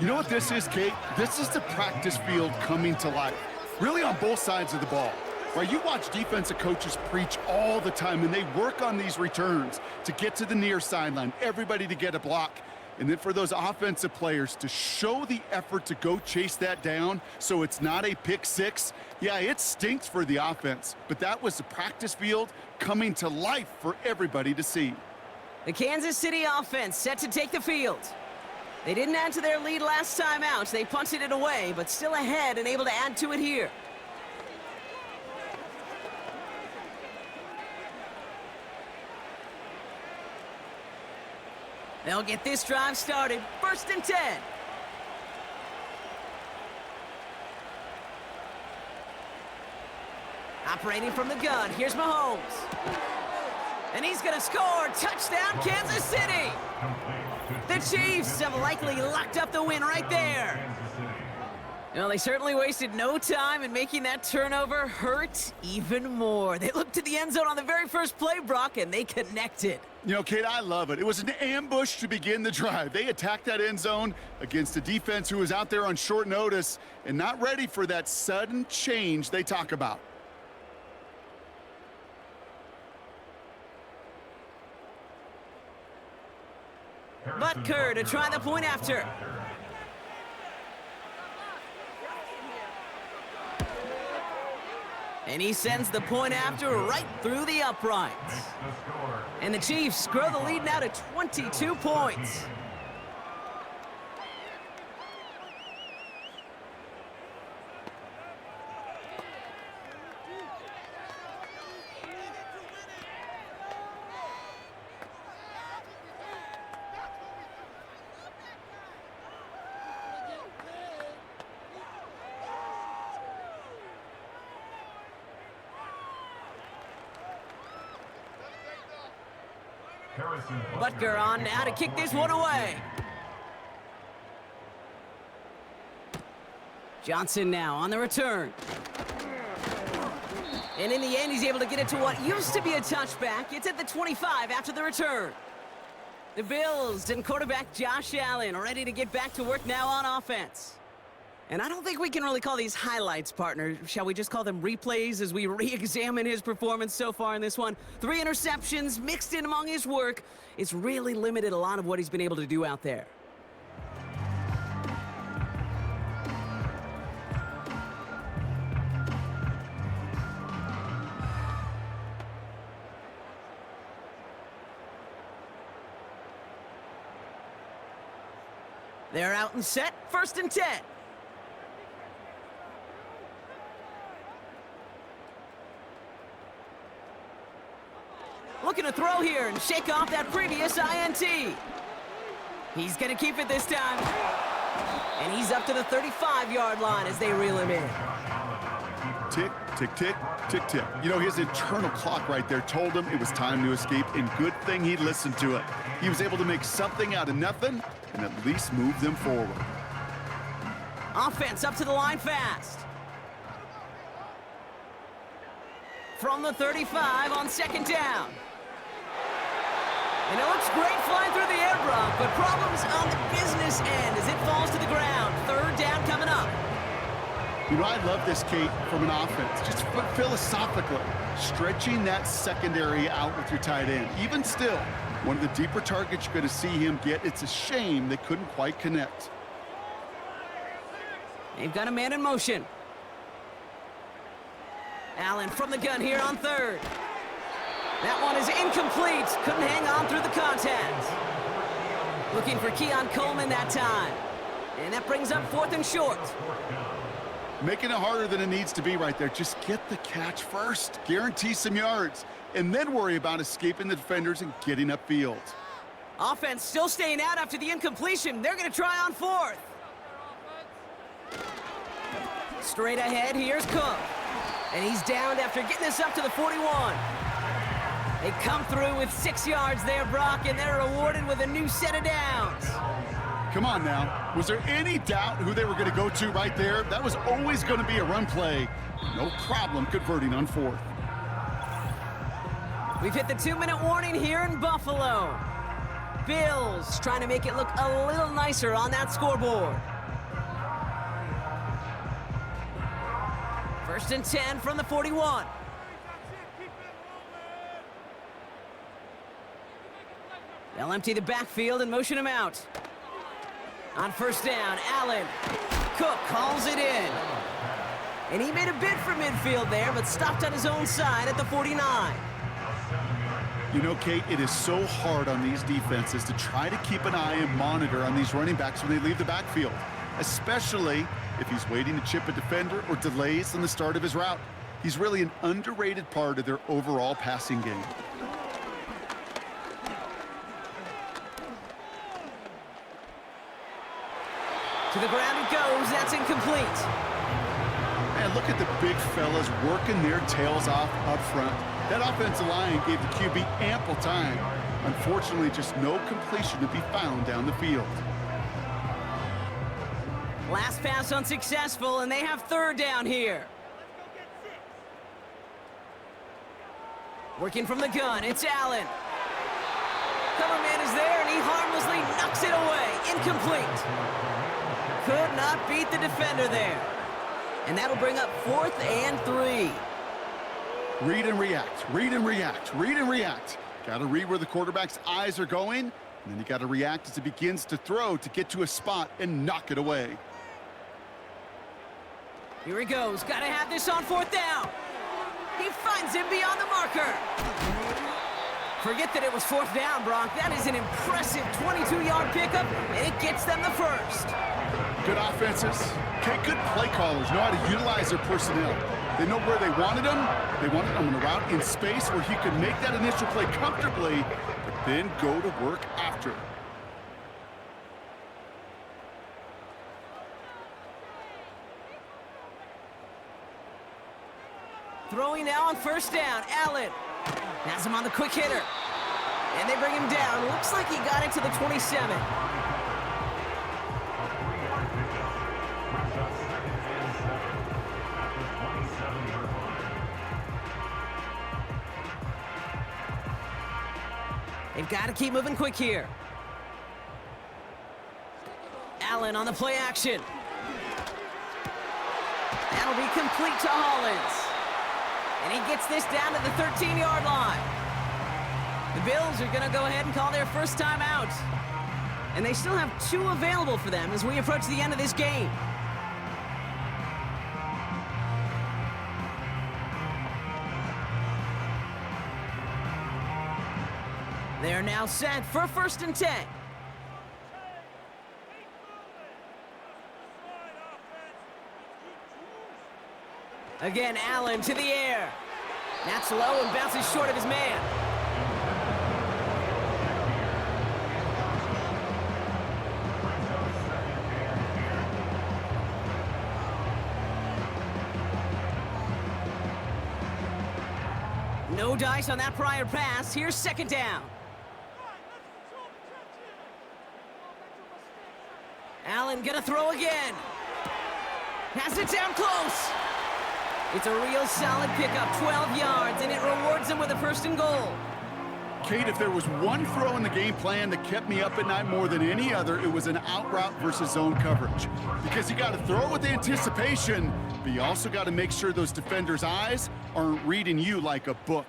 You know what this is, Kate? This is the practice field coming to life. Really on both sides of the ball. Right, you watch defensive coaches preach all the time, and they work on these returns to get to the near sideline, everybody to get a block. And then for those offensive players to show the effort to go chase that down so it's not a pick six. Yeah, it stinks for the offense, but that was the practice field coming to life for everybody to see. The Kansas City offense set to take the field. They didn't add to their lead last time out. They punted it away, but still ahead and able to add to it here. They'll get this drive started. 1st and 10. Operating from the gun, here's Mahomes. And he's going to score. Touchdown, Kansas City. The Chiefs have likely locked up the win right there. Well, they certainly wasted no time in making that turnover hurt even more. They looked to the end zone on the very first play, Brock, and they connected. You know, Kate, I love it. It was an ambush to begin the drive. They attacked that end zone against a defense who was out there on short notice and not ready for that sudden change they talk about. Butker to try the point after. And he sends the point after right through the uprights. And the Chiefs grow the lead now to 22 points. Butker on now to kick this one away. Johnson now on the return. And in the end, he's able to get it to what used to be a touchback. It's at the 25 after the return. The Bills and quarterback Josh Allen ready to get back to work now on offense. And I don't think we can really call these highlights, partner. Shall we just call them replays as we re-examine his performance so far in this one? 3 interceptions mixed in among his work. It's really limited a lot of what he's been able to do out there. They're out and set. 1st and 10. Looking to throw here and shake off that previous INT. He's going to keep it this time. And he's up to the 35-yard line as they reel him in. Tick, tick, tick, tick, tick. You know, his internal clock right there told him it was time to escape, and good thing he listened to it. He was able to make something out of nothing and at least move them forward. Offense up to the line fast. From the 35 on 2nd down. And it looks great flying through the air, Brock, but problems on the business end as it falls to the ground. 3rd down coming up. You know, I love this, Kate, from an offense. Just philosophically, stretching that secondary out with your tight end. Even still, one of the deeper targets you're going to see him get. It's a shame they couldn't quite connect. They've got a man in motion. Allen from the gun here on 3rd. That one is incomplete. Couldn't hang on through the contact. Looking for Keon Coleman that time. And that brings up 4th and short. Making it harder than it needs to be right there. Just get the catch first. Guarantee some yards. And then worry about escaping the defenders and getting upfield. Offense still staying out after the incompletion. They're going to try on fourth. Straight ahead, here's Cook. And he's downed after getting this up to the 41. They come through with 6 yards there, Brock, and they're rewarded with a new set of downs. Come on now. Was there any doubt who they were going to go to right there? That was always going to be a run play. No problem converting on fourth. We've hit the 2-minute warning here in Buffalo. Bills trying to make it look a little nicer on that scoreboard. 1st and 10 from the 41. They'll empty the backfield and motion him out. On 1st down, Allen. Cook calls it in. And he made a bid for midfield there, but stopped on his own side at the 49. You know, Kate, it is so hard on these defenses to try to keep an eye and monitor on these running backs when they leave the backfield, especially if he's waiting to chip a defender or delays in the start of his route. He's really an underrated part of their overall passing game. To the ground it goes. That's incomplete. Man, look at the big fellas working their tails off up front. That offensive line gave the QB ample time. Unfortunately, just no completion to be found down the field. Last pass unsuccessful, and they have 3rd down here. Working from the gun, it's Allen. Cover man is there, and he harmlessly knocks it away. Incomplete. Could not beat the defender there. And that'll bring up 4th and 3. Read and react, read and react, read and react. Got to read where the quarterback's eyes are going, and then you got to react as he begins to throw to get to a spot and knock it away. Here he goes. Got to have this on 4th down. He finds him beyond the marker. Forget that it was 4th down, Brock. That is an impressive 22-yard pickup, and it gets them the first. Good offenses. Okay, good play callers know how to utilize their personnel. They know where they wanted him. They wanted him on a route in space where he could make that initial play comfortably, but then go to work after. Throwing now on 1st down, Allen. Has him on the quick hitter. And they bring him down. Looks like he got into the 27. They've got to keep moving quick here. Allen on the play action. That'll be complete to Hollins. And he gets this down to the 13-yard line. The Bills are going to go ahead and call their first time out. And they still have 2 available for them as we approach the end of this game. They're now set for 1st and 10. Again, Allen to the air. That's low and bounces short of his man. No dice on that prior pass. Here's 2nd down. Allen gonna throw again. Pass it down close. It's a real solid pickup, 12 yards, and it rewards him with a 1st and goal. Kate, if there was one throw in the game plan that kept me up at night more than any other, it was an out route versus zone coverage. Because you got to throw with anticipation, but you also got to make sure those defenders' eyes aren't reading you like a book.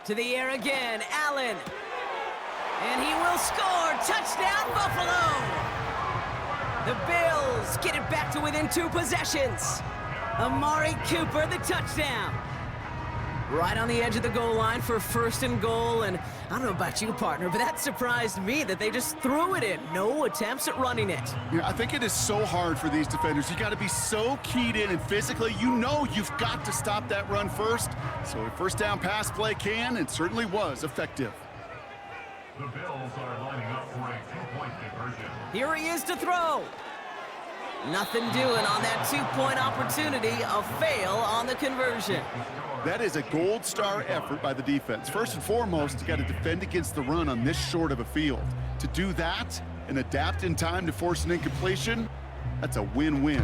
To the air again, Allen. And he will score. Touchdown, Buffalo! The Bills get it back to within 2 possessions. Amari Cooper, the touchdown. Right on the edge of the goal line for 1st and goal, and I don't know about you, partner, but that surprised me that they just threw it in. No attempts at running it. Yeah, I think it is so hard for these defenders. You got to be so keyed in, and physically, you know you've got to stop that run first. So a first down pass play can and certainly was effective. The Bills are lining up for a two-point conversion. Here he is to throw. Nothing doing on that 2-point opportunity. A fail on the conversion. That is a gold star effort by the defense. First and foremost, you got to defend against the run on this short of a field. To do that and adapt in time to force an incompletion, that's a win-win.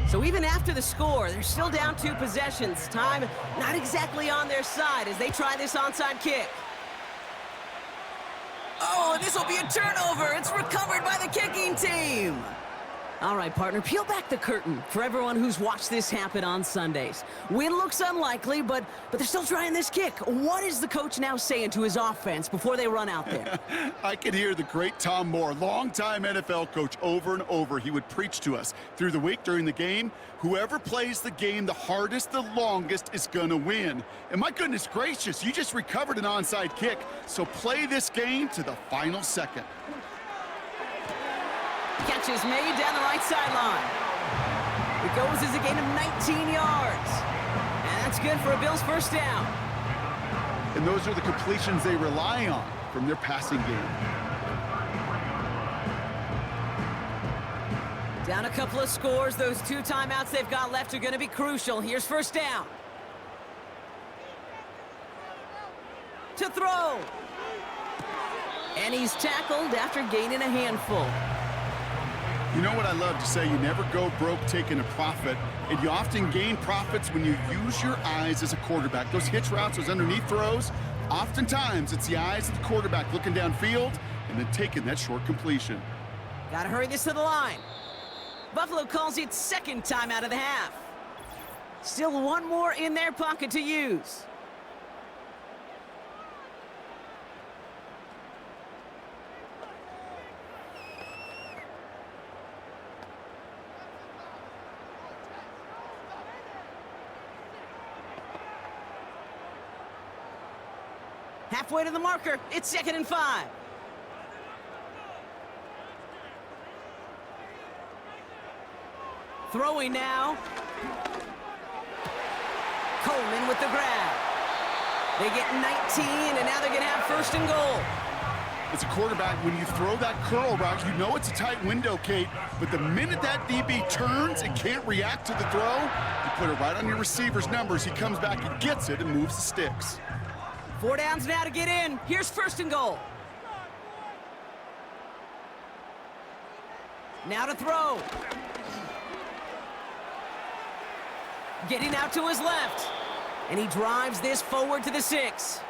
So even after the score, they're still down 2 possessions. Time not exactly on their side as they try this onside kick. Oh, this will be a turnover. It's recovered by the kicking team. All right, partner, peel back the curtain for everyone who's watched this happen on Sundays. Win looks unlikely, but they're still trying this kick. What is the coach now saying to his offense before they run out there? I could hear the great Tom Moore, longtime NFL coach, over and over. He would preach to us through the week during the game, whoever plays the game the hardest, the longest is going to win. And my goodness gracious, you just recovered an onside kick, so play this game to the final second. Catch is made down the right sideline. It goes as a gain of 19 yards. And that's good for a Bills first down. And those are the completions they rely on from their passing game. Down a couple of scores. Those 2 timeouts they've got left are going to be crucial. Here's first down. To throw. And he's tackled after gaining a handful. You know what I love to say? You never go broke taking a profit, and you often gain profits when you use your eyes as a quarterback. Those hitch routes, those underneath throws, oftentimes it's the eyes of the quarterback looking downfield and then taking that short completion. Gotta hurry this to the line. Buffalo calls it 2nd time out of the half. Still 1 more in their pocket to use. Halfway to the marker, it's 2nd and 5. Throwing now. Coleman with the grab. They get 19, and now they're going to have 1st and goal. As a quarterback, when you throw that curl route, you know it's a tight window, Kate, but the minute that DB turns and can't react to the throw, you put it right on your receiver's numbers. He comes back and gets it and moves the sticks. 4 downs now to get in. Here's 1st and goal. Now to throw. Getting out to his left. And he drives this forward to the 6.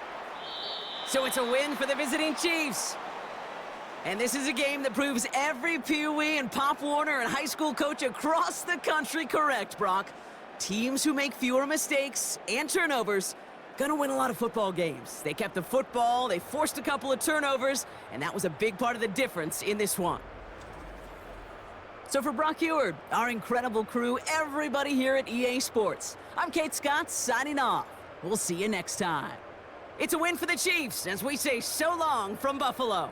So it's a win for the visiting Chiefs. And this is a game that proves every Pee Wee and Pop Warner and high school coach across the country correct, Brock. Teams who make fewer mistakes and turnovers gonna win a lot of football games. They kept the football, they forced a couple of turnovers, and that was a big part of the difference in this one. So for Brock Eward, our incredible crew, everybody here at EA Sports, I'm Kate Scott signing off. We'll see you next time. It's a win for the Chiefs as we say so long from Buffalo.